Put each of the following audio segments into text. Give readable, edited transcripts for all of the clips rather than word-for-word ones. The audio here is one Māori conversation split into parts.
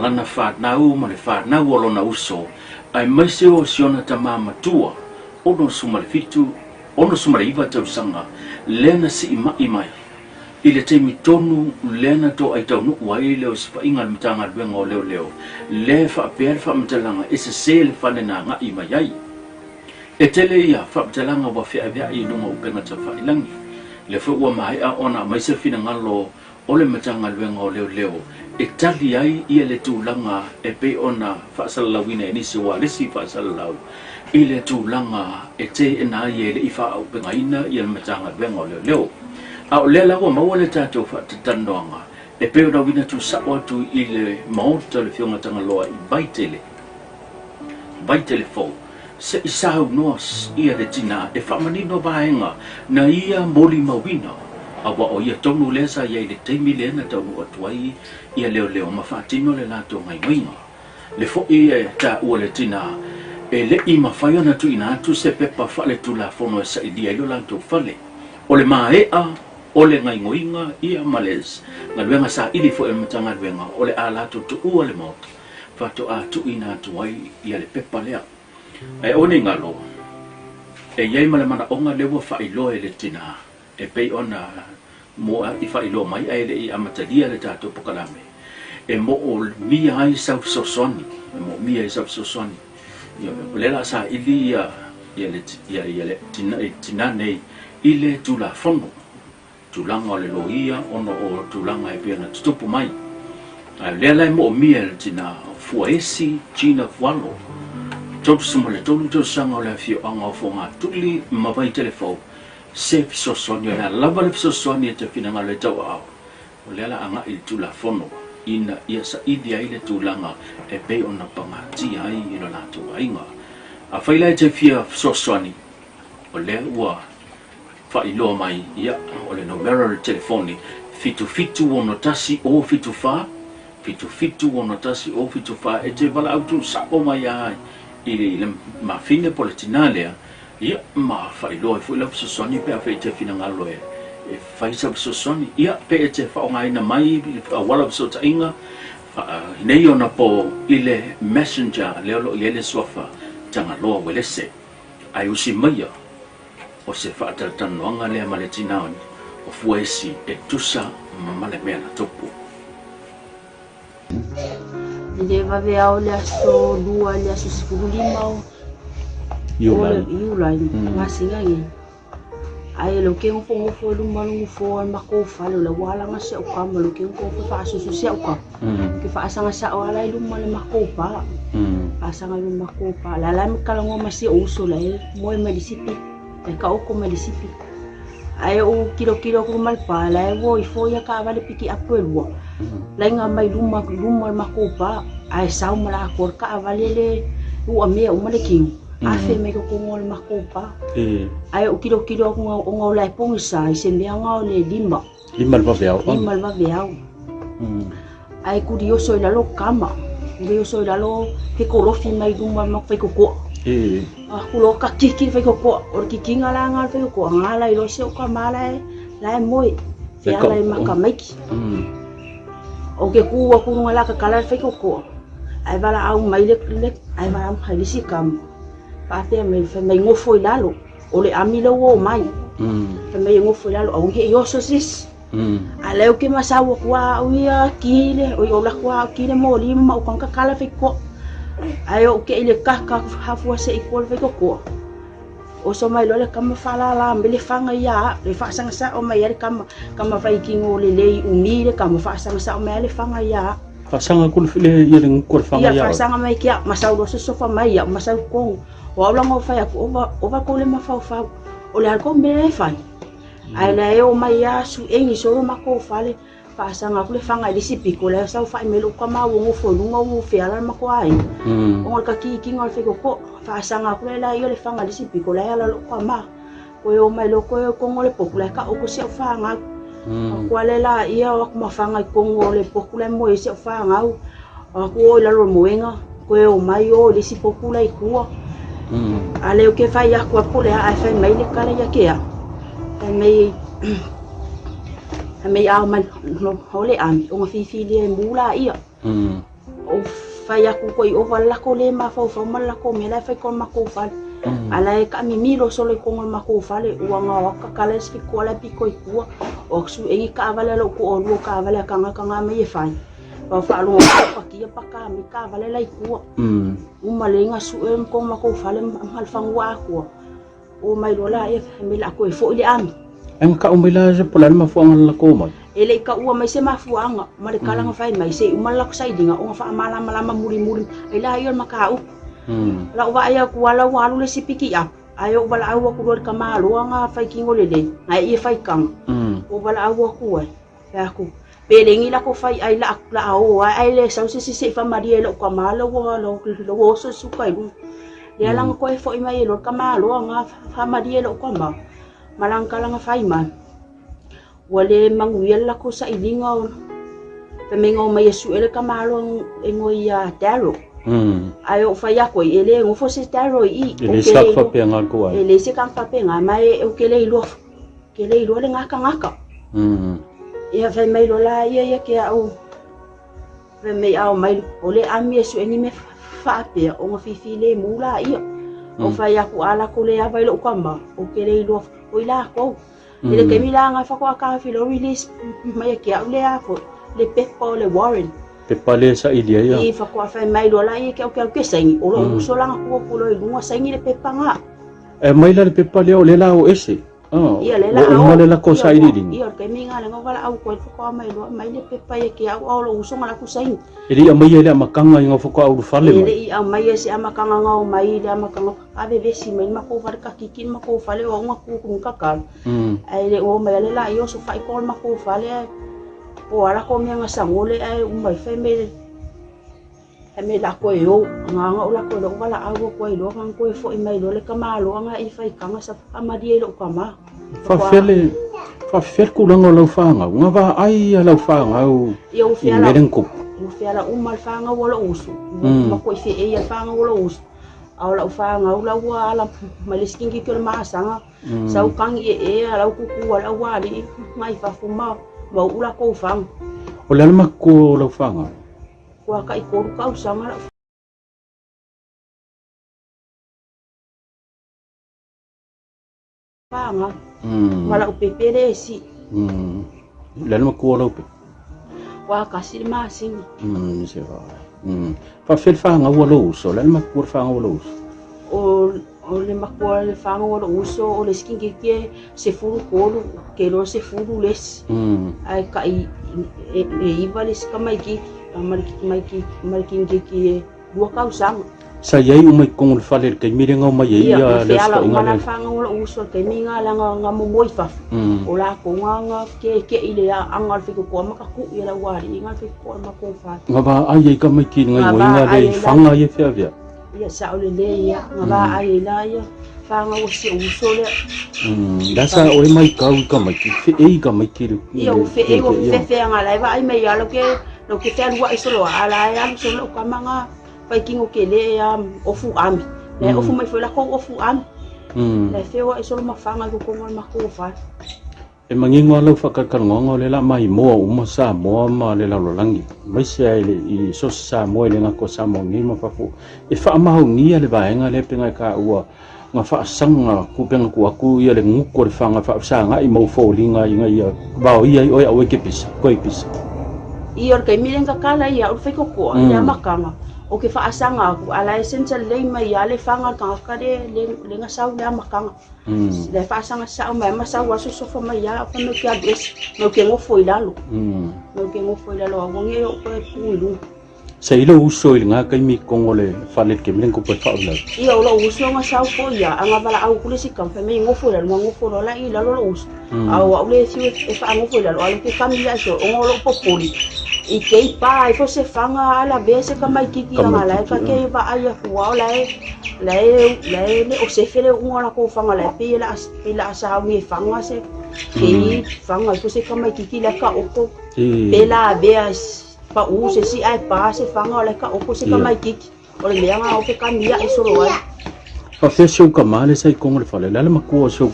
lana whanau ma le whanau o lona uso ai maise o siona tamama tua ono sumale fitu ono sumale iwa tausanga lena si ima imai i le teimi tonu lena to ai taunu wai leo si whainga le mitanga luenga o leo leo le whaapea le whaamatalanga e se se le whanena nga imai ai e tele ia whaamatalanga wa whia vea i nunga upenga ta whailangi le whaua mai a ona maise fina ngalo o le mitanga luenga o leo leo e tali ai ia le tūlanga e pe ona whaasalalawina e nisi wa resi whaasalalau i le tūlanga e te e nā i e le i whaaupenga ina i le mitanga luenga o leo leo a o le lawa maua le tātou whaatatanoanga e pe ona wina tu sawa tu i le maota le whiongatanga loa i baitele fau se i sahau noas ia le tina e whamanino vaenga na ia moli mawina awa o ia tonu lesa ia i le teimi lena taunu atuai ia leo leo ma whaatino le lato ngai ngoinga le fo i e ta ua le tina e le i mawhai ana tu ina atu se pepa whale tu la fono e sa i dia ilo lato whale o le maea o le ngai ngoinga ia males nga luenga sa ili fo e matanga luenga o le a lato tu ua le mauta whato a tu ina atuai ia le pepa lea e one ngalo e iei ma le mana onga lewa whailo e le tina e pei ona moa i whailo mai ai le i amatalia le tātou pokalame e mo o mia ai sau sosoni e mo mia ai sau sosoni le la sa ili ia le tina nei i le tula fono tulanga o le loia ono o tulanga e pia na tutupu mai le la mo mia le tina fuaesi Gina Fualo Top sumole tolu to sanga le fio anga fonga tuli mavai telefo se sosoni la lava le sosoni te finanga le tau au o le la anga il tula fono ina ia sa idia ile tulanga e pe ona panga ti ai ino na tu ainga a faila te fia sosoni o le ua fa ilo mai ia o le numero le telefoni fitu ono tasi o fitu ono tasi o fitu fa e te vala autu sa o mai ai i le mafine politinale ia ma failo e fu la sosoni pe afe te fina ngalo e faisa sosoni ia pe te fa ngai na mai wala so tainga nei ona po ile messenger le lo ile sofa tanga lo wele se ai usi mai o se fa tan wanga le maletina o fuesi e tusa male mena topo Ele vai ver a olhar só do olhar só se for limão. Iulai, assim aí. Aí lo que pouco foi um maluco foi uma cofa lo wala nga se o kama lo que pouco faz o se o kama. Que faz nga sa wala lo mal uma copa. Faz nga uma copa. La la me kala ngo masi o so la mo medicipi. E ka o ko medicipi. Aí o kilo ko mal pa la wo foi ya ka vale piki apelo. Lai nga mai luma makopa ai sau mala kor ka valele u ame o male kiu a fe me ko ngol makopa ai o kilo ko ngol lai pong sa se me nga le lima va veao ai ku dio so la lo kama dio so la lo ke ko lo fi mai luma ma fe ko a ku lo ka kiki fe ko o kiki nga la nga fe ko nga la lo se o kama la moi fe ala makameki o ke kuwa ngala ka kala fe ko ai bala au mai le ai bala am khali si kam pa te me fe me ngofo ilalo o le amilo wo mai fe me ngofo ilalo au ke yo sosis ale o ke masawo kwa uia kile o la kwa kile mo li ma o kan ka kala fe ko ai o ke ile ka hafu se ikol fe ko o so mai lo le kam fala la mbele fanga ya le fa sang sa o mai kam fai kingo le umi le kam fa sang sa o mai le fanga ya fa sang ko le ye le ko fanga ya fa sang mai kia masau do so fa mai ya masau ko o la ngo fa ya ko o va ko le ma fa o le ko mbele fa ai la o mai ya su engi so ma ko fa le fa sang ko le fanga le si piko le sa fa me lo kama wo fo ngo fe ala ma ko ai o ka ki ngol fe ko fa sanga ko la yo le fanga le si piko la la lo kama ko yo mai lo ko ngole pokula ka o ko se fanga ko le la ia o ko fanga ko ngole pokula mo se fanga o ko la lo moenga ko yo mai yo le si pokula i ko ale o ke fa ya ko pole a fa mai le kala ya ke ya mai a man no hole am o fi le mula ia o o fai aku koi o wala ko le ma fau fau mala ko me la fai ko ma ko fale ala e ka mi milo solo ko ngol ma ko fale uanga waka kala ski ko la pi ko ku o su e ka vale lo ko o lu ka vale kanga me e fai pa fa lu pa ki pa ka mi ka vale lai ku malenga su em ko ma ko fale mal fangwa ko o mai lo la e me la ko e fo ile am em ka umila je pola ma fu ang la ko ma ele ka ua mai se mafuanga ma le kalanga fai mai se umala ko sai dinga o fa mala muri ela yo makau la wa ya ku wala walu le sipiki ap ayo wala awa ku ro ka malo nga fai kingo le le ai e fai kang o wala awa ku ai ya ku pelengi la ko fai ai la o ai le sa se fa maria lo ka malo wa lo so su kai lu le lang ko e fo mai lo ka malo nga fa maria lo ka ma malang kalanga fai ma wale manguia la ko sa ilinga pe mengo mai su ele kamalo ngo ya taro ayo fa ya ko ele ngo fo se taro I ele sa fa pe ngal ko ai ele se kan fa pe nga mai o kele ilo le ngaka ya fa mai lo la ya ke au pe mai au mai ole ami su eni me fa pe o ngo fi le mula I o fa ya ko ala ko le ya vai lo kwamba o kele ilo o ila ko ele ke milanga fa ko ka fi lo release mai ke au le afo le pepa le Warren pepa le sa ilia ya I fa ko fa mai lo la I ke sai o lo so la ko lo lu sai ni le pepa nga e mai la le pepa le la o ese ia le la o le la ko sai ri ia ke minga le ngala au ko fa mai lo mai le pepa ke au lo so ngala ku sai ele mai le makanga ngo fa ko au fale mai ele au mai se amakanga ngo mai le amakanga ave vesi mai ma ko var ka kikin ma ko fale o nga ku ka ka ai le o mai le la yo so fa ko ma ko fale o ala ko mi nga sangole ai mai fe me la ko yo nga la ko lo wala awo ko lo kan ko fo mai lo le kama lo nga I fai kanga sa amadi lo kama fa fel ku lango lo fanga nga va ai lo fanga o yo fiala meren ko o fiala mal fanga wala usu ma ko fe e fanga wala usu awla fanga wala wala maliskin ki ko ma sanga sa kang e ala ku wala wali ngai fa fuma ma ula ko fang o le ma ko lo fanga wa ka iko ka usanga fanga mala upepere si le ma ko lo pe wa ka si ma sing se va fa fel fanga wala uso le ma ko fanga wala uso o le makua le fanga wala uso o le skin ke se furu kolu ke lo se furu les ai ka I valis ka mai ki mariki ki dua kau sang sa yai umai kong fale ke mirenga mai ya le sa ngana fanga wala uso ke minga la nga mo moi fa o la ko nga ke ile ya angal fi ko ma ka ku ya la wari nga fi ko ma ko fa nga ba ai ka mai ki nga mo nga le fanga ye fia via ya sa ole le ya nga ba ai la ya fanga o se uso le da sa o mai ka mai ki fe ka mai ki ya o fe nga la ba ai mai ya lo ke te alua isolo ala ya solo ka manga pai kingo ke le ya ofu ami le ofu mai foi la ko ofu ami le fewa isolo mafanga ko ngol makofa e mangingo lo whakakangongo le la mai moa uma sa moa ma le la lolangi mai se I so sa moa le ngako sa mo ngi ma fafu e wha amaho ngia le vaenga le penga ka ua nga wha sanga ku penga ku aku ia le nguko le whanga wha sanga I mau fōlinga inga ia bao ia oi awe ke pisa koi pisa Ior kai mirenga kala ia o fai ko ia makanga o ke fa asanga ku ala essential le mai ia le fanga ka le nga sau le makanga le fa asanga sa mai ma sau waso so fa mai ia fa no ke address no ke ngo foi lalo o nge o ko puilu sa ilo uso il nga kai mi kongole falet ke milen ko pa fa la ia lo uso nga sau ko ia anga bala au kule si kam fa mai ngo foi lalo la ila lo uso au au le si e fa ngo foi lalo ala ke kamia so o lo popoli I kei pa fo se fanga ala bese ka mai kiki nga la ka ke ba ai fu la le o se fele unga ko fanga la pila sa mi fanga se ke fanga fo se ka mai kiki la ka oko pela beas pa u se si ai pa se fanga la ka oko se ka mai kiki o le nga o ke ka mia I solo ai fa fe so ka male sai kong le fale la ma ko so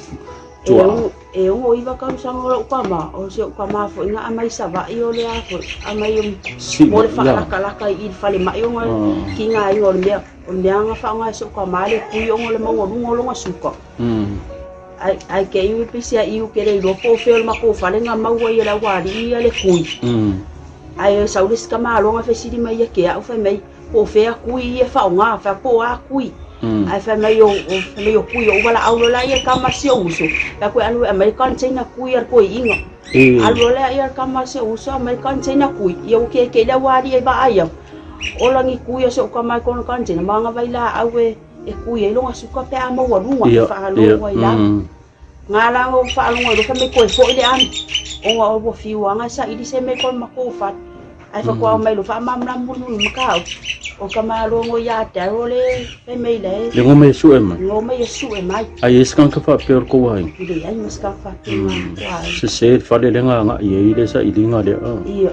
tua e o iwa ka usanga o kama o se kama fo inga amai sava i o le afo amai mo le whakalaka i whale mai o ngai ki ngā i o le mea nga whaanga se kama le kui o le maunga rungo longa suka ai ke iwi pisia iu ke le ropo feo mako whale ngā maua i la wari i le kui ai saulis ka maalonga whesiri mai e ke au whai mai po whea kui i e whaonga wha po a kui ai fa mai o kui o wala au la ia kama se uso ka ko anu American China kui ar ko inga alu la ia kama se uso American China kui ia ke la wari e ba ai o langi kui se o kama ko kan China manga vai la au e kui e longa suka pe ama wa runga fa lo wa ila ngala o fa longa do fa me ko fo ile an o o fiwanga sa idi se me ko mako fa ai fa ko mai lo fa mamla mulu makau o kama longo ya tarole e mai le le ngome su e mai ngome su e mai ai eskan ka fa per ko wai ile ai maska fa se fa le nga nga ye ile sa ilinga le ia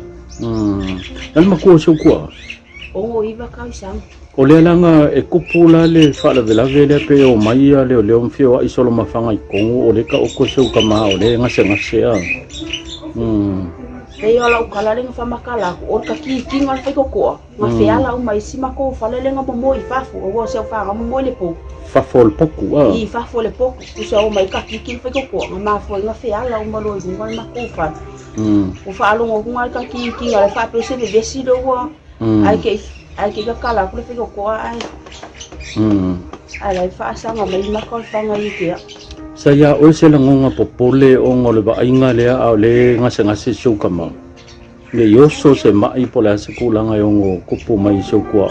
al mako su ko o iwa ka sang o le langa e kupula le fa la vela vele pe o mai ya le o fio ai solo mafanga i kongo o le ka o ko su kama o le nga se a e yo la ukala le fa makala o ka ki ngal fa ko ma fe ala o mai sima ko fa le nga mo i fa fu o se fa mo le po fa fol poku i fa fol le poku o se o mai ka ki fa ko ma fo nga fe ala o ma lo i ngal ma ko fa o fa lo ngo ngal ka ki ngal fa pe se de vesido wo ai ke ka kala ko fe ko ai ai fa sa nga mai ma ko fa nga i ke saya o se la ngonga popole o ngole ba inga le a le ngase shuka ma le yoso se mai pola se kula nga yongo kupu mai shukwa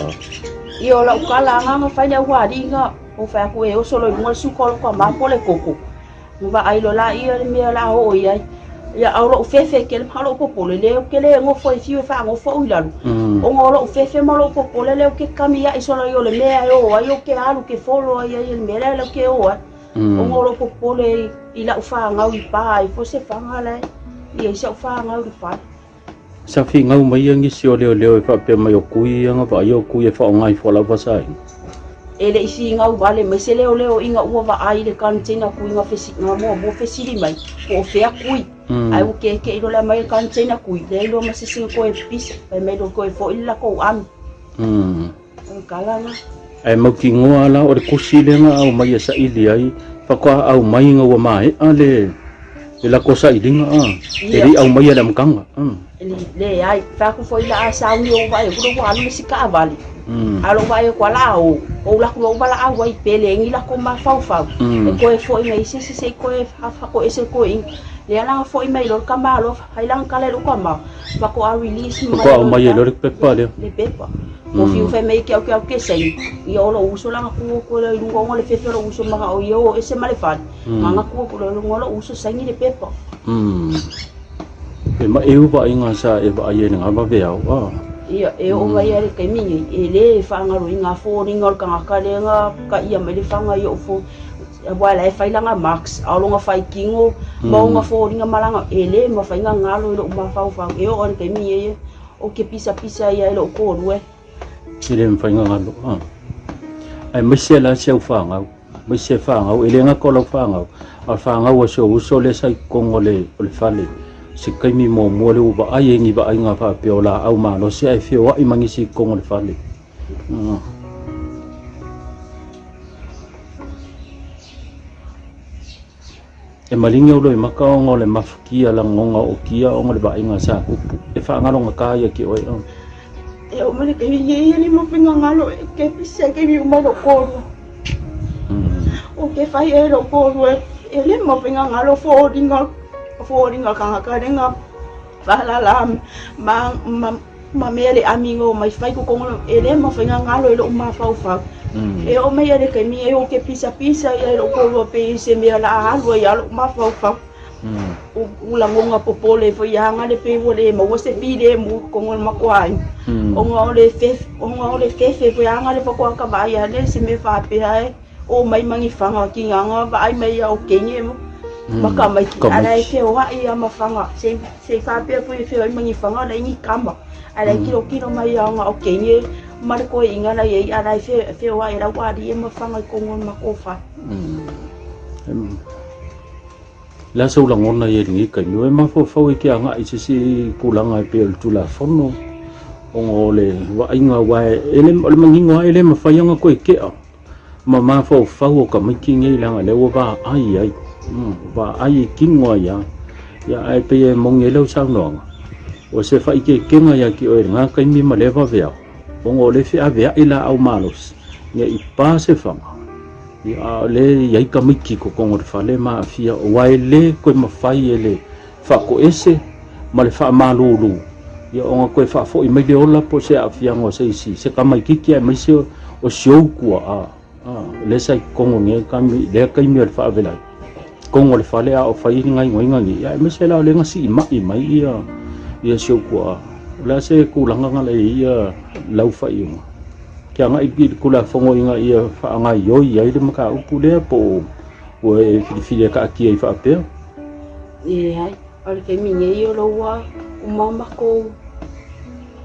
yo la ukala nga fa ya wa dinga o fa ko e o solo mo shuka ko ma pole koko mo ba ai lo la i le me la o ya ya aulo fefe ke le halo popole le ke le ngo fo fi fa ngo fo ulalu o ngolo fefe mo lo popole le ke kamia i solo yo le me ayo ayo ke alu ke folo ya le me le ke o o ngolo popole i la ufa ngau i pa i fo se fanga le i se ufa ngau i pa sa fi ngau mai ngi si o leo fa pe mai o kui nga ba yo kui fa ngai fo la pasai ele isi ngau vale mai se leo inga ua va ai le kan China kui nga fesi nga mo fesi mai o fe kui ai o ke ilo la mai kan China kui le lo ma se ko e pis pe mai do ko e fo illa ko an kala na ai mo ki ngoa la o kusi le nga au mai sa ili ai fa ko au mai nga wa mai ale la cosa ilinga ele au mai la mkanga le ai fa ko foi la sa u yo vai ko wa no si ka vale alo vai ko la o la ko bala a vai pele ngi la ko ma fa ko e foi mai si ko e fa ko ese ko in le ala foi mai lo kama lo ai lang kala lo kama fa ko a release mai ko mai lo pepa le pepa o fiu fe mai ke sei i o lo uso la ko le ngo le fe lo uso ma o yo ese male fa nga ko lo ngo uso sai ni pepa e ma eu ba inga sa e ba ye nga ba ve au ia e o vai ale ke mi e le fa nga ro inga fo ringa ka le nga ka ia me le fa nga yo fo wa la fa langa max a lo nga fa kingo mo nga fo ringa malanga e le ma fa nga ngalo lo ma fa e o ke mi e o ke pisa ia lo ko rue ile mfa nga ngalo ai me se la se fa nga me se fa nga ele nga ko lo fa nga al fa nga wo so le sai kongole o le fale se kai mi mo le ba ai ngi ba ai nga fa peola au ma no se ai fe wa i mangi si kongole fale e malinga o le makao ngole mafukia la ngonga o kia o ngole ba ai nga sa e fa nga longa ka ia ki oi e o mele ke ye ni mo pinga ngalo ke pisa ke mi mo ko o ke fa ye lo ko e le mo pinga ngalo fo ringa ka renga fa la ma mele amigo mai fai ko ngolo e le mo pinga ngalo lo ma fa e o me ye ke mi e o ke pisa e lo ko pe se me la alo ya lo ma fa ula ngonga popole fo yanga le pe wole mo se pide mo ko ngol makwai o ngole fe fo yanga le ko ka ba ya le se me fa pe ai o mai mangi fanga ki nganga ba ai mai ya o kenye mo maka mai ki ala ke o ai ama fanga se fa pe fo fe ai mangi fanga le ni kama ala kilo mai ya nga o kenye mar ko inga la ye ala fe o ai la wa di ma fanga ko ngol makofa la so la ngona ye ngi ka no ma fo fo ki anga I si kulanga pe tu la fono o le wa inga wa ele manginga ele ma fa yanga ko ke ma fo fa o ka miki ngi la le wa ba ai ba ai kingwa ya ai pe mong ye lo sao no o se fa ke nga ya ki o nga ka mi ma le va vea o le fi a vea ila au malos ya I pa se fa ya le ya ka miki ko ko fa le ma fia o wa le ko ma fai ele fa ko ese ma le fa malulu ya o ko fa fo I me de ola po se a fia ngo se se ka mai ki mai se o show ku le sai ko nge ka mi le ka mi fa vela ko ngol fa le a o fa ngai ngai ya me se la le ngasi mai ia show ku la se ku langa ngale ia lau fa kia ngai ki kula fongo inga ia fa ngai yo ia ile maka upu le po o e fili ka ki fa pe ai al ke mi nge yo lo wa mama ko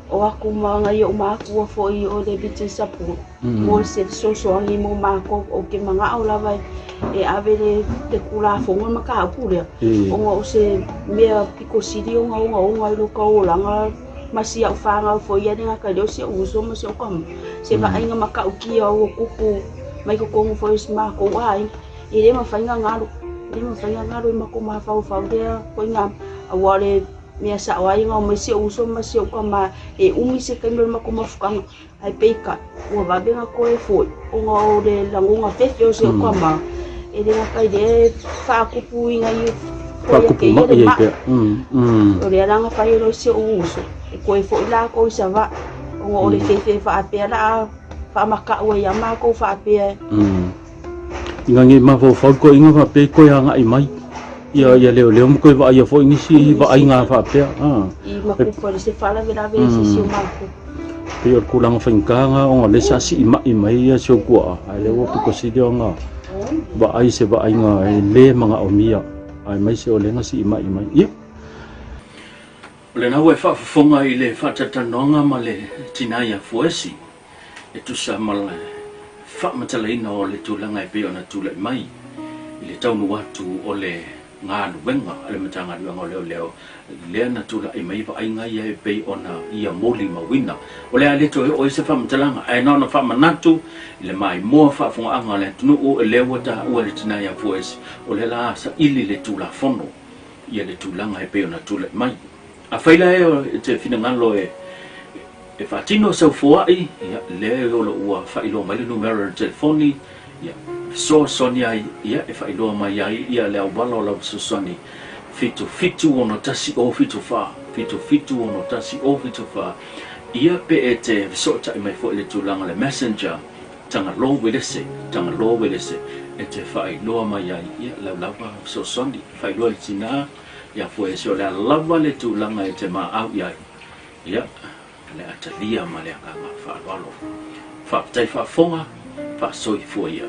o aku ma ngai o ma ku fo I o de bitte sapu mo se so ngi mo ma ko o ke manga o la vai e avere te kula fongo maka upu le o ngo se mea piko sidi o nga lo ka o langa masih au fanga fo ia ninga ka do se uso mo se kom se ba ainga maka uki o kupu mai ko kong fo isma ko ai ile ma fainga ngalo ma ko ma fa dia ko ngam awale me sa wai nga mo se uso ma se ko ma e umi se ka ma ko ma fukang ai peka o ba be nga ko e fo o nga o de langunga fe o se ko ma e de nga kai de fa kupu inga yu fa kupu ma ye ke o de nga fa ro se uso ko e fo la ko sa va o le fe fa pe la fa maka o ya ma ko fa pe inga ngi ma fo ko inga fa pe ko ya ngai mai ia leo mo ko va ia fo ingi si va ai nga fa pe I ma ko fo se fa la vera ve se ma ko pe ko lang fa nga o le sa si mai ia so ko ai le wo ko si dio nga va ai nga le mga omia ai mai se o le nga si mai ia le na we fa fonga I le fa tata nonga ma le tinaya fuesi e tu sa mala fa matale no le tulanga pe ona tule mai I le taunu watu o le nganu wenga le matanga wenga leo le na tula I mai va ainga ia pe ona ia moli mawina o le ale to o se fa matalanga ai no fa manatu le mai mo fa fonga anga le tunu o le wata o le tinaya fuesi o le la sa ili le tula fono ia le tulanga pe ona tule mai a faila e te fina ngalo e fatino sa fuai ya le o lo ua failo mai le numero de telefoni ya so sonia ya e failo mai ya le balo la so soni fitu ono tasi o fitu fa ono tasi o fitu fa ia pe e te so ta mai fo le tulanga le messenger tanga lo welese e te failo mai ya la so soni failo le tina ya fue so la lava le tu langa e te ma au ya le atalia ma le anga fa walo fa tai fa fonga fa soi fo ya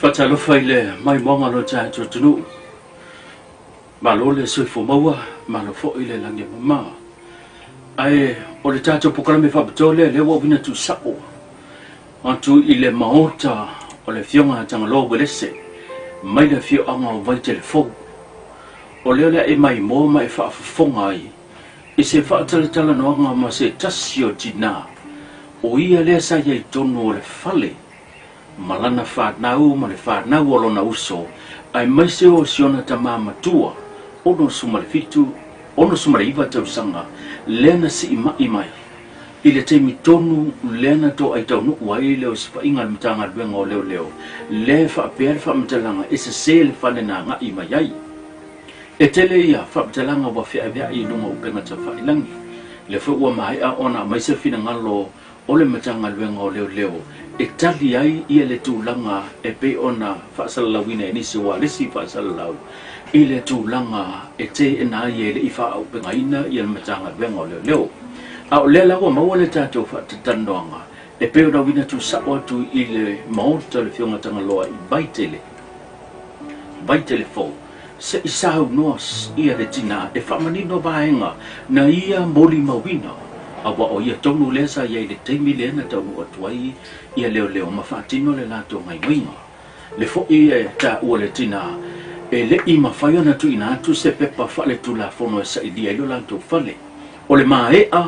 Fatalo faile mai monga lo cha tunu malo le soi fo maua malo fo ile lange mama ai o le tato programe fa btole le wo bina tu sako antu ile maota o le fionga tanga lo welese mai le fio anga vai telefon o le e mai mo mai fa fonga ai e se fa tala no anga ma se tasio tina o ia le sa ye tono le fale malana fa nau ma le fa nau o lona uso ai mai se o siona tamama tua ono suma le fitu ono suma le iwa tau sanga lena si mai mai ile te mitonu lena to ai tau nuku ai leo sipa inga mtanga luenga o leo le fa pere fa mtalanga e se le fa nena nga imai ai e tele ia fa mtalanga wa fia via i lunga upenga ta fa ilangi le fo ua mai a ona mai se fina ngalo o le matanga luenga o leo leo e tali ai ia le tūlanga e pe ona whaasalalawina e nisi wa lisi whaasalalau i le tūlanga e te e nā i e le i whaau pengaina i le matanga luenga o leo leo a o lea lawa maua le tātou whaatatanoanga e pe ona wina tu sao atu i le maota le whiongatanga loa i baitele fo se isau nos ia le tina e whamanino vaenga na ia moli mawina awa o ia tonu lesa ia i le teimi lena tau atuai ia leo leo mawhatino le lato ngai winga le fo ia e ta ua le tina e le i mawhaia na tu ina atu se pepa whale tu la fono e sa i dia ilo lato whale o le maea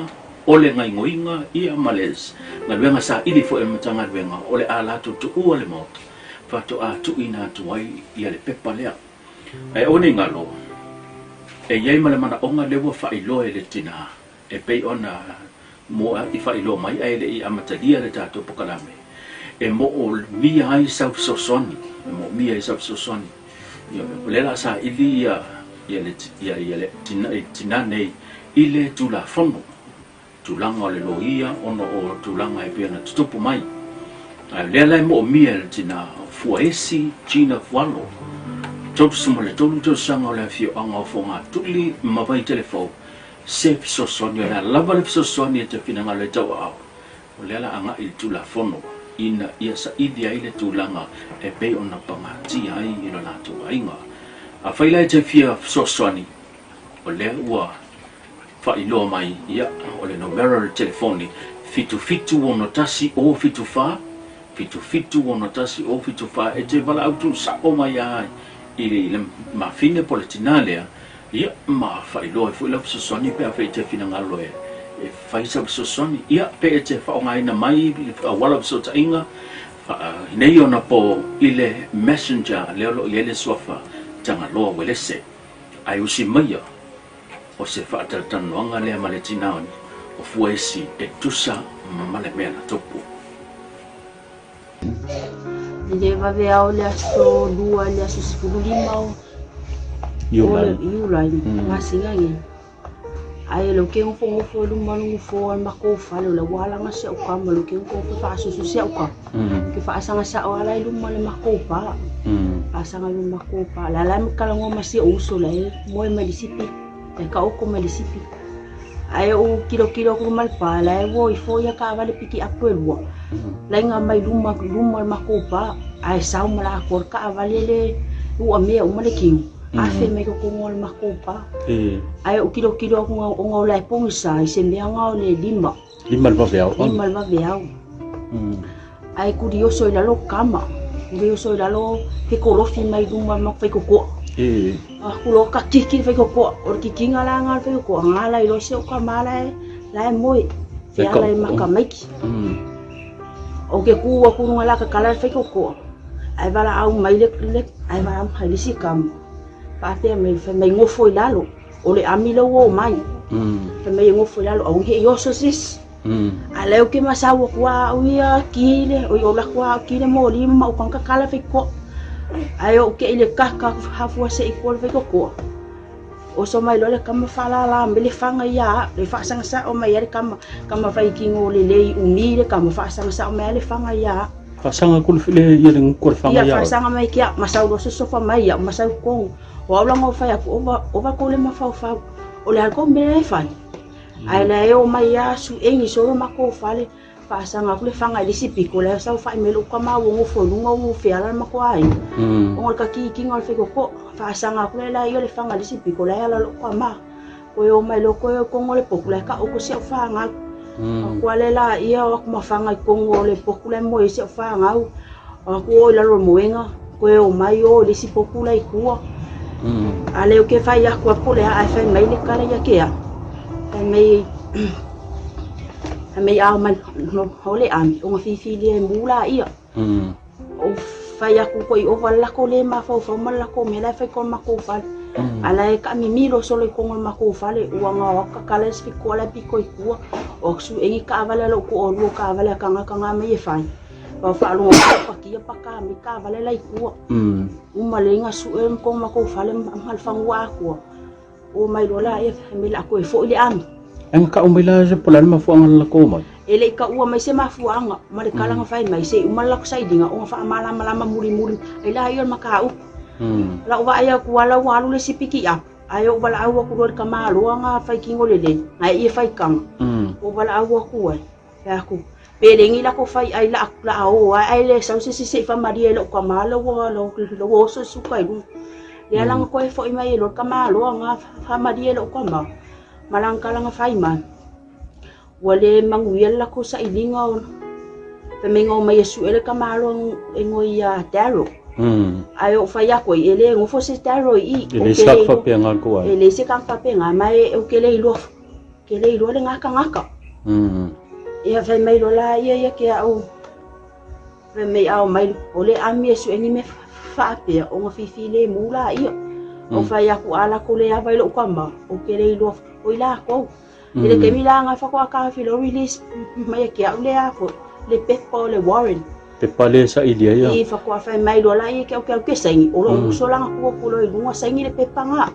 o le ngai ngoinga ia males na luenga sa ili fo e matanga luenga o le a lato tu ua le mota whato a tu ina atuai ia le pepa lea e one ngalo e iei male mana onga lewa whailoa e le tina e pei ona moa i whailo mai ai le i amatalia le tātou pokalame e mo o mia ai sau sosoni e mo mia ai sau sosoni lela sa ili ia le tina nei i le tula fono tulanga o le loia ono o tulanga e pia na tutupu mai lela e mo o mia le tina fuaesi Gina Fualo tolu sumo le tolu tolu sanga o le fio anga o fonga tuli mawai telefo se fisosoni o le lava le fisosoni e te finanga le tau au o le ala anga i tula fono ina ia sa idi ai le tulanga e pei ona pangati ai ino lato ainga a whaila e te fia fisosoni o le ua whailo mai ia o le numero le telefoni fitu ono tasi o fitu ono tasi o fitu fa e te wala autu sa o mai ai i le mafine politinalea ia ma whailo e fuila fisosoni pe a whai te finanga loe e whaisa fisosoni ia pe e te whaongaina mai a wala fisota inga nei ona po i le messenger leolo i ele sofa tanga loa welese ai usi maia o se whaatatanoanga lea male tinaoni o fuesi e tusa male mea na topu le vave au le aso lua le aso sifuru limau iulai ngasingangi ai lo ke un fo lu manu fo ma ko fa le wala nga se o ka ma lo ke ko fa so se o ka ke fa sanga sa o ala lu ma le ma ko pa asanga lu ma ko pa la la ka ngo ma se o so le mo me disipi e ka o ko me disipi ai o kilo ko mal pa la wo I fo ya ka vale piki apelwa la nga mai lu ma ma ko pa ai sa mo la ko ka vale le u me o ma le ki a fe me ko ngol ma ko pa ai o kilo ko ngol lai pong sa se me nga le lima va veao ai ku dio so la lo kama dio so la lo ke ko lo fi mai duma ma fe ko ku lo ka kiki fe ko o kiki nga la nga fe ko nga la lo se ko ma la moi fe ala ma ka mai o ke ku nga la ka kala fe ko ai vala au mai le ai ma am khali si kam pate me fe me ngofo lalo o le amilo wo mai fe me ngofo lalo au he yo sosis ale o ke masawo kwa uia kile o la kwa kile mo lima o kan kala fe ko ai o ke ile kaka hafu se ikol fe ko o so mai lo le kam fala la me le fanga ya le fa sang sa o mai ya kam fai kingo le umi le kam fa sang sa o mai le fanga ya fasanga kul file ya ding kor fanga ya fasanga mai kia masawo so fa mai ya masawo ko o la ngo fa ya o va ko le ma fa o le ko me fa ai la o mai ya su engi so ma ko fa le fasanga kul fanga le si piko le sa fa me lo ka ma wo fo lu ngo fe ala ma ko ai o ka ki ngol fe ko fasanga kul la yo le fanga le si piko la lo ka ma o mai lo ko ngol po kula ka o ko se fa nga ko le la ia o ma fanga ko ngol po kula mo se fa nga ko la lo moenga ko o mai o le si po kula I ku ale o ke fa ya ko po le a fa mai le kala ya ke ya mai a man no hole am o fi le mula ia o fa ya ko o wala ko le ma fa ma la ko me la fa ko ma ko fa ala e ka mi milo solo ko ma ko fa le o nga ka kala spi ko la pi ko ku o su e ka vale lo ko o lo ka vale ka nga me e fa ba fa lo pa ki pa ka mi ka vale la ku uma le nga su em ko ma ko fa le mal fa wa ko o mai lo la e me la ko e fo le am Ang ka umila sa pulan mafuang lako mo. Ele ka ua mai se mafuanga, mare kalanga fai mai se umala ko sai dinga o fa mala muri ai la yo makau. La wa ya ku wala walu le sipiki ya. Ayo wala awa ku ro ka malu nga fai kingo lele. Ai e fai kang. O wala awa ku ai. Ya ku. Perengi la ko fai ai la au ai le sau se fa maria lo ka malo wa lo so sukai du. Ya lang ko e fo mai lo ka malu nga fa maria lo ka ma. Malang kalanga fai man. Wale manguial la ko sa ilingaw. Pemengaw may yesu ele kamalo ngoy daro. Ayo faya ko ele ngofo se daro I. Ele sak fa penga ko ai. Ele se kang fa penga mai o kele ilo. Kele ilo le ngaka. Ya fa mai lo la ya ke au. Fa mai au mai ole ami yesu eni me fa pe o ngofi le mula I. O faya ko ala ko le ava lo kama o kele ilo o ila ko. Ele ke milanga fa ko ka filo release mai ke au le afo le pepa le Warren pepa le sa ilia ya I fa ko fa mai do la I ke sangi o lo so langa ko lo lunga sangi le pepa nga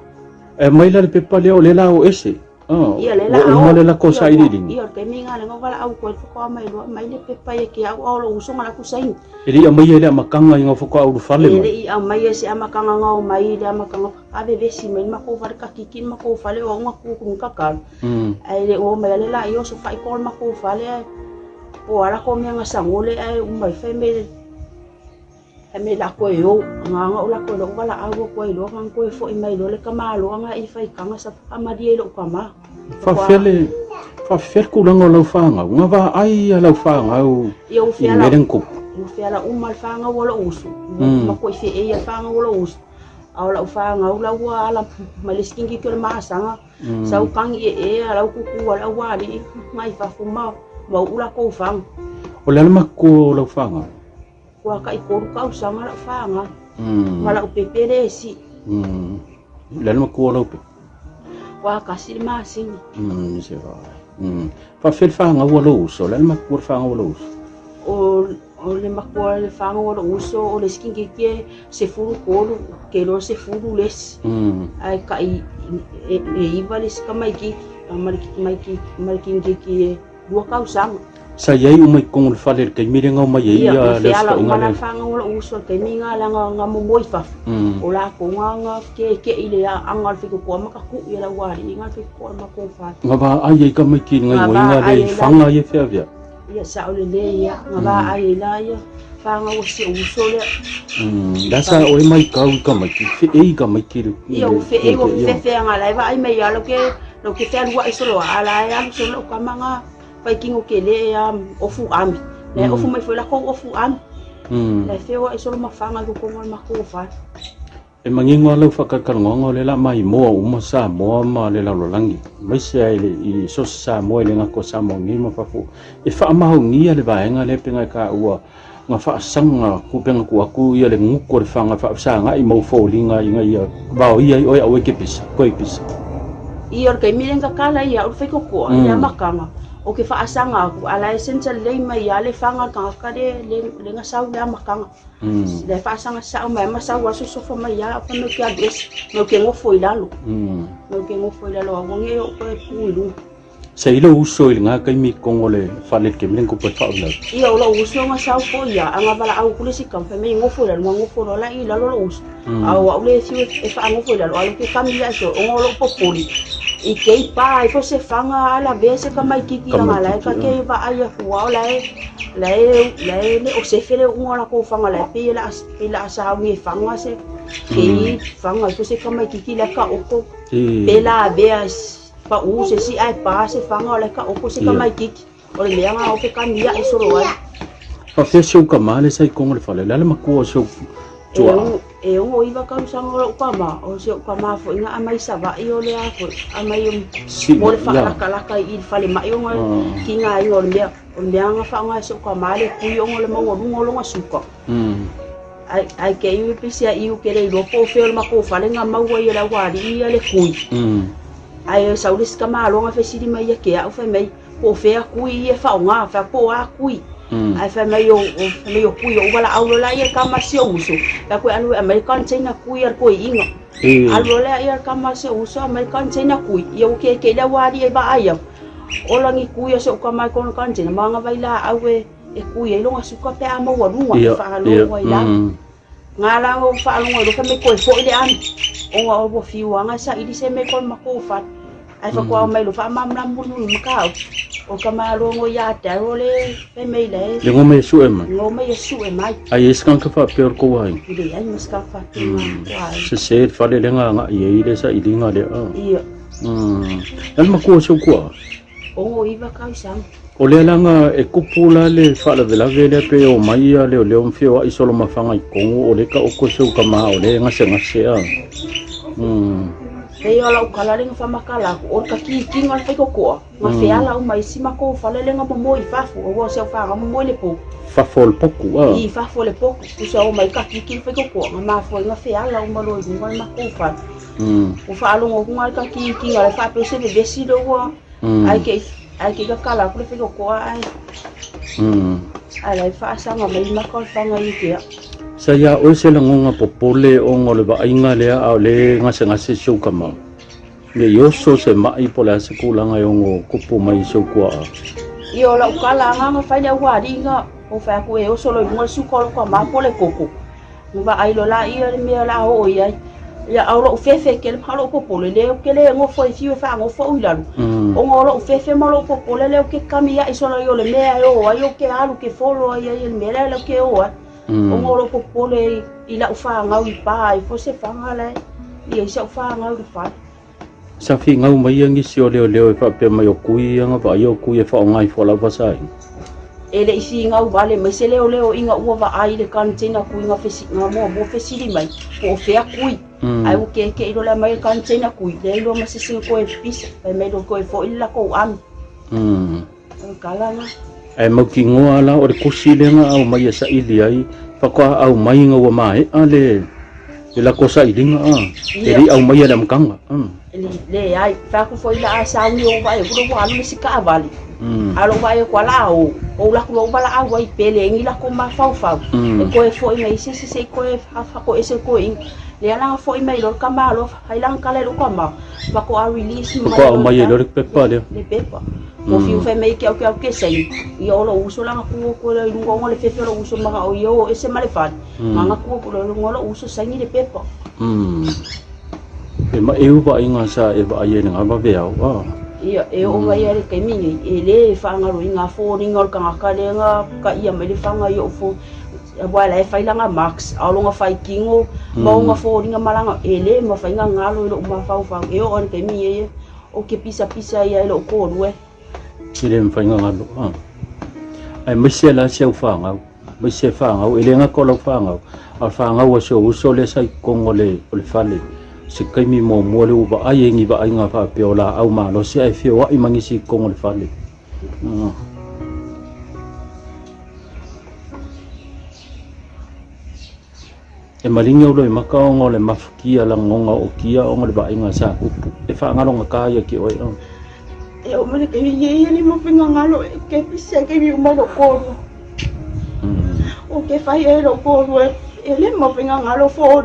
mai la le pepa le o le la o ese ia le la o le la ko sa ilia ia ke minga le ngala au ko fa ko mai le pepa ke au lo so ngala ku sangi ele mai ele makanga ngo fa ko au fale ele I mai se amakanga nga mai le amakanga ave vesi mai mako fa ka kikin mako fale o nga ku kakal ai le o mai le la yo so fa ko mako fale o ala ko me nga sangole ai mai fa me la ko yo nga la ko lo wala awo ko lo nga ko fo mai lo le kamalo nga I fa ka nga sa amadi lo kama fa fel ku lo lo fa nga va ai lo fa nga o yo fa la ko o fa la mal fa nga wala usu mako fe e fa nga wala usu awla fa nga wala wala maliskingi ko ma sanga sa ukang e ala ku wala wali mai fa fuma mau ula ko fang o le ma ko lo fa nga wa ka ikoru ka usanga la fa nga mala upepere si le ma ko lo pe wa ka silma sing se va fa fel fa nga wala uso le ma ko fa nga wala uso o le makua le whanga wala uso o le skingi ke se furu kolu ke lo se furu les ai ka iwa les ka mai ki mariki ki dua kau sang sa yai umai kong fale ke mirenga mai ia le ala umana whanga wala uso ke minga la nga momoi fa o la ko nga ke ile angal fiku ko makaku ia la wali nga fiku ko mako fa nga ba ai ka mai ki nga nga le whanga ia fe avia ia sa ole le ia nga ba ai la ia whanga o se uso le dasa o mai ka mai ki fe e ka mai ki ia o fe e o fe nga lai ba ai mai ala ke lo ke te lua iso lo ala ia so lo ka manga pai kingo ke le ofu ami le ofu mai foi la ko ofu ami le fe o iso lo mafanga ko ngol makofa e mangingo lo whakakarngongo le la mai moa uma sa moa ma le la lolangi mai se ai I so sa moa le ngako sa mo ngi ma fafu e wha amaho ngia le vaenga le penga ka ua nga wha sanga ku penga ku aku ia le nguko le whanga wha sanga I mau fōlinga inga ia bao ia oi au ke pisa koi pisa ia kai mirenga kala ia o feko ko ia makanga o ke wha asanga aku ala essential le mai ia le whanga ka le nga sau le makanga le fa sanga sa mai ma sa wa so fa mai ya fa no ke adres no ke ngo foi lalo no ke ngo foi lalo nge o ko puilu sa ilo uso il nga kai mi kongole fa le ke mlen ko pa fa la ia lo uso nga sa ko ya anga bala au kulisi kam fa me ngo foi lalo ngo foi la I lalo lo uso au au le si e fa ngo foi lalo au ke kamia so ngo lo popoli I kei pa I fo se fanga ala vese ka mai kiki nga la ka ke va ai fu le o se fele unga ko fanga la pela sa ngi fanga se ke fanga fo se ka mai kiki la ka oko pela beas pa u se si ai pa se fanga la ka oko se ka mai kiki o le nga o ke ka mia I soro wa fa fe so ka male sai kong le fale la ma ko so e o iwa ka usanga o kama o se o kama fo inga amai sava I o le afo amai mo le fa laka I fale mai o nga ki nga I o le nga fa nga se o kama le kui o le mo ngolo nga suka ai ke I pisia I o ke le lo po fe o ma ko fale nga mau I la wali I le kui ai sa ulis kama lo nga fe sidi mai ke au fe mai po fe a kui e fa nga fa po a kui ai fa mai o kui o wala au la ia kama se uso ka ko anu American China kui ar ko inga alo la ia kama se uso American China kui ia o ke la wali e ba ai Ola ngi kuia se uka mai kono kanjina manga vai la awe e kuia longa suka pe ama walunga fa lo wai la. Ngala o fa lo ngoi lo me ko fo ile an. Onga o fiwanga sa ili se me ko mako fa. Ai fa ko mai lo fa mamna mulu makau. O kama lo ngo ya ta role pe me le. Le ngo me su e mai. Ngo me su e mai. Ai eskan ka fa pe ko wai. Ile ai ska fa. Se se fa le nga nga ye ile sa ili nga le. Iya. Al mako so ko. O iba kai sang. O le langa e kupula le fa la vela vele pe o mai le o le o mfio ai solo mafanga I kongo o le ka o ko so ka ma o le ngase ngase a. Te ala ukala le fa makala o ka ki ngal fe ko. Ma fe ala o mai sima ko fa le nga mo I fa fu o se fa nga mo le po. Fa fol poku a. I fa fol le poku ku so o mai ka ki fe ko ma fo nga fe ala o ma lo ngal ma ko fa. O fa lo ngo ngal ka ki ngal fa pe se be besi do wa. Ai ke ka kala ku fe ko ai. Ai fa sa nga mai ma ko fa nga I ke. Saya o se la ngonga popole o ngole ba inga le a le ngase so kama. Le yo so se mai pola se kula nga yo ngo kupu mai so kwa. Yo la ukala nga fa ya wa di nga o fa ku e o solo mo su ko ma pole koko. Ba ai lo la I me la o ya. Ya aulo fefe ke le palo popole le ke le ngo fo fi fa ngo fo ulalu. O ngolo fefe mo lo popole le ke kamia I solo yo le me yo ayo ke alu ke folo ya le me le ke o. O ngolo popole I la ufa nga I pa I fo se fa nga le I se ufa nga I fa. Sa fi ngau mai ngi si o le fa pe mai o kui nga ba yo kui fa ngai fo la pasai. Ele isi nga vale mai se leo inga ua va ai le kan tena kui nga fesi nga mo fesi di mai ko fe kui. Ai o ke ilo la mai kan tena kui le lo ma se ko e pisa pe me do ko e fo illa ko an. Kala nga. Ai mo ki ngoa la o le kusi le nga au mai sa ili ai fa ko au mai nga wa mai ale la cosa I dinga ele au mai la mkanga. Le ai fa ko fo illa sa wi o vai ko do wa no se ka vale. Alo vai ko la o la ko bala a wai pele ngi la ko ma fau e ko e fo I mai se ko e fa ko ese ko in le ala fo I mai lo ka ma lo ai lang kala lo ka ma va ko a release mai ko mai lo pepa le pepa mo fiu fe mai ke sei yo lo uso la ko le ngo le fe lo uso ma o yo ese male fa nga ko lo lo uso sai ni le pepa e ma eu ba inga sa e ba ye nga ba ve au Ia e o vai ale ke mingi e le fa nga ro inga fo ringa ka ka le nga ka ia me le fa nga yo fo wa la fa ila nga max a lo nga fa kingo mo nga fo ringa malanga e le ma fa nga ngalo lo ma fa e o ke mingi o ke pisa ia lo ko ruwe ile fa nga ngalo ai me se la se fa nga me se fa nga e le nga ko lo fa nga a fa nga wo so le sai kongole o le fale se kai mi mo le uba ai ngi ba ai nga fa pe ola au ma lo se ai fe wa I mangi si kong le fale e malinga lo I makao ngole mafukia la ngonga o kia o ngole ba ai nga sa e fa nga lo nga ka ya ki oi e o mele ke ye ni mo pinga ngalo ke pisa ke mi mo lo ko o ke fa ye lo ko e le mo pinga ngalo fo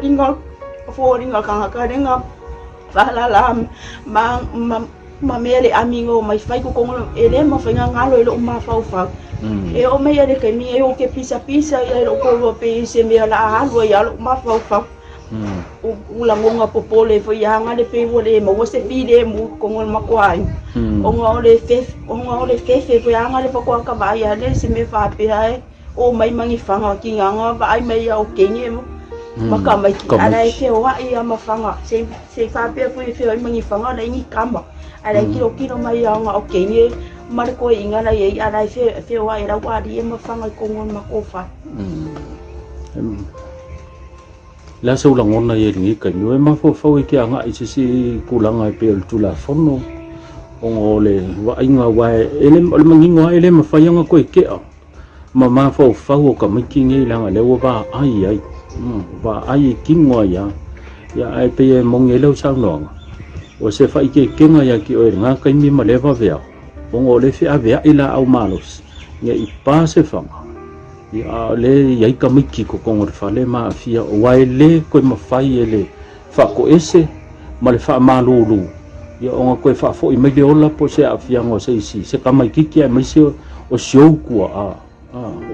ringa ka renga fa la ma mele amigo mai fai ko ele ma finga ngalo lo ma fa e o me ele ke mi e o ke pisa e lo ko pe se me la alo ya lo ma fa o la ngonga popole fo ya nga le pe wo le mo se pide mo ko ngol ma kwai o nga le fe fo ya nga le ko ka ba ya le se me fa pe ai o mai mangi fanga ki nga ba ai mai ya o kenye mo maka mai ki ala ke wa ia mafanga se fa pe fu fe ai mangi fanga la ni kama ala kilo mai nga okay ni mar ko inga la ye ala fe wa ira wa di mafanga ko ngon makofa la so la ngona ye ni ka ni ma fo ki anga I se kulanga pe tu la fono o ngole wa inga wa ele mangi nga ele ma fa nga ko ke ma fo o ka miki ngi la le wa ba ai và ai kinh ngoài ya ai pe mong ye lo sang no o se fa ke nga ya ki o nga kai mi ma le va ve o ngo le fi ave ila au malos ye I pa se fa ya le ya ka miki ko ngor fa le ma fia o wai le ko ma fai ele fa ko ese ma le fa malulu ia o nga koe whaafo I mai le ola po se a fianga o se isi se kamai kiki a mai se o siou kua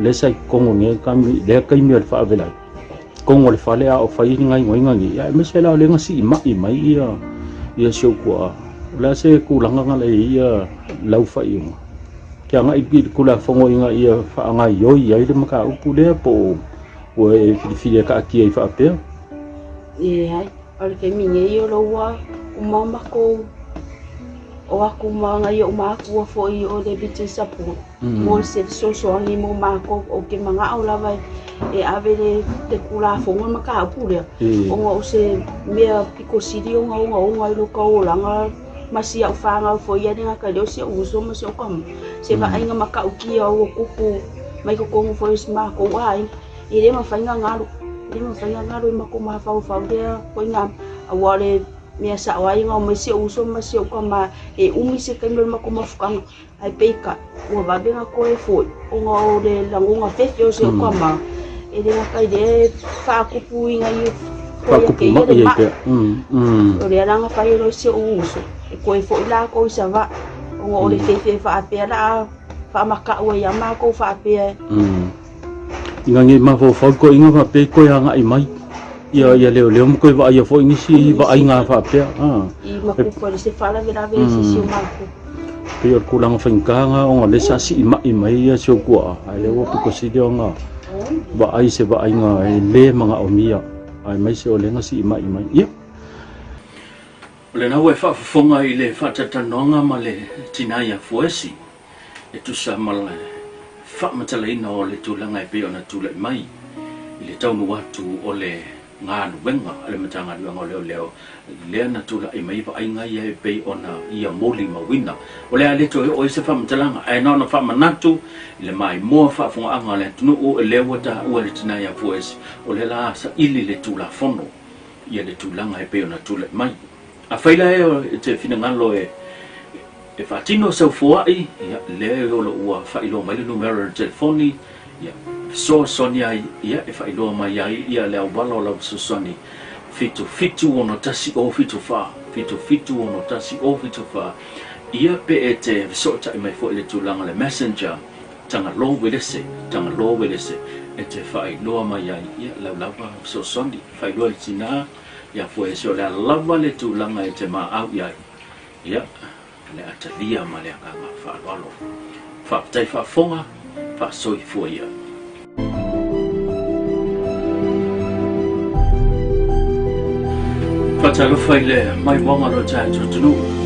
le sai kongo nge kami le kaimi o le whaavela kongo le whale a o whai ngai ngoingangi ia mai se la o le ngasi I mai ia siou kua la se kulanga ngale ia lau whai unga kia ngai kula whongo inga ia whaanga ioi ai le maka upu lea po o e whiwhia ka aki ai whaapea hai ole ke minge I o loa umama ko o aku mga i o maku fo I o le biti support mo se so ni mo mako o ke mga o lava e avele te kula fongo maka pule o ngo se mea piko sidi o ngo I lo ko langa masia o fanga fo ia ni ka le se uso mo se o kam se ba ainga maka o ki o kupu mai ko kongo fo is mako ai I le ma fainga ngalo mako ma fa dia ko ngam awale mea sa wai nga mai se uso ma se ko ma e umi se kai mo mako mafukanga ai peka o va benga ko e foi o nga o le langunga fefe o se ko ma e le kai de fa kupu inga I fa kupu ma ia pe o le ranga fa I ro se uso e ko e foi la ko sa va o nga o le fefe fa pe la fa maka o ia ma ko fa pe inga ngi ma fo ko inga fa pe ko ya ngai mai ia leo mo ko va ia fo ingisi va ai nga fa pe I ma ko fo se fala vela ve se ma ko pe o kulang fengkanga o le sa si mai ia so ko ai le wo ko si dio nga va ai se va ai nga le manga o mia ai mai se o le nga si mai ia le na we fa fonga I le fa tatanonga ma le tinaya fuesi e tu sa mala fa matala ina o le tulanga pe ona tula mai I le taunu watu o le nganu wenga ale matanga luanga leo le na tula I mai va ainga ia pe ona ia moli mawina o le ale to o se fa matalanga ai na fa manatu le mai mo fa fonga anga le tunu o le wata o le tina ya fues o le la sa ili le tula fono ia le tulanga pe ona tula mai a faila e te fina ngalo e fatino sa fuai ia le o lo ua fa ilo mai le numero de telefoni ia so sonia ia e fa ilo mai ia le balo la so soni fitu ono tasi o fitu fa ono tasi o fitu fa ia pe e te so ta mai fo le tulanga le messenger tanga lo welese e te fa ilo mai ia la lava so soni fa ilo tina ia fo e so la lava le tulanga e te ma au ia le atalia ma le anga fa lolo fa tai fa fonga fa soi foia fa talo fa le mai wanga lo tai tonu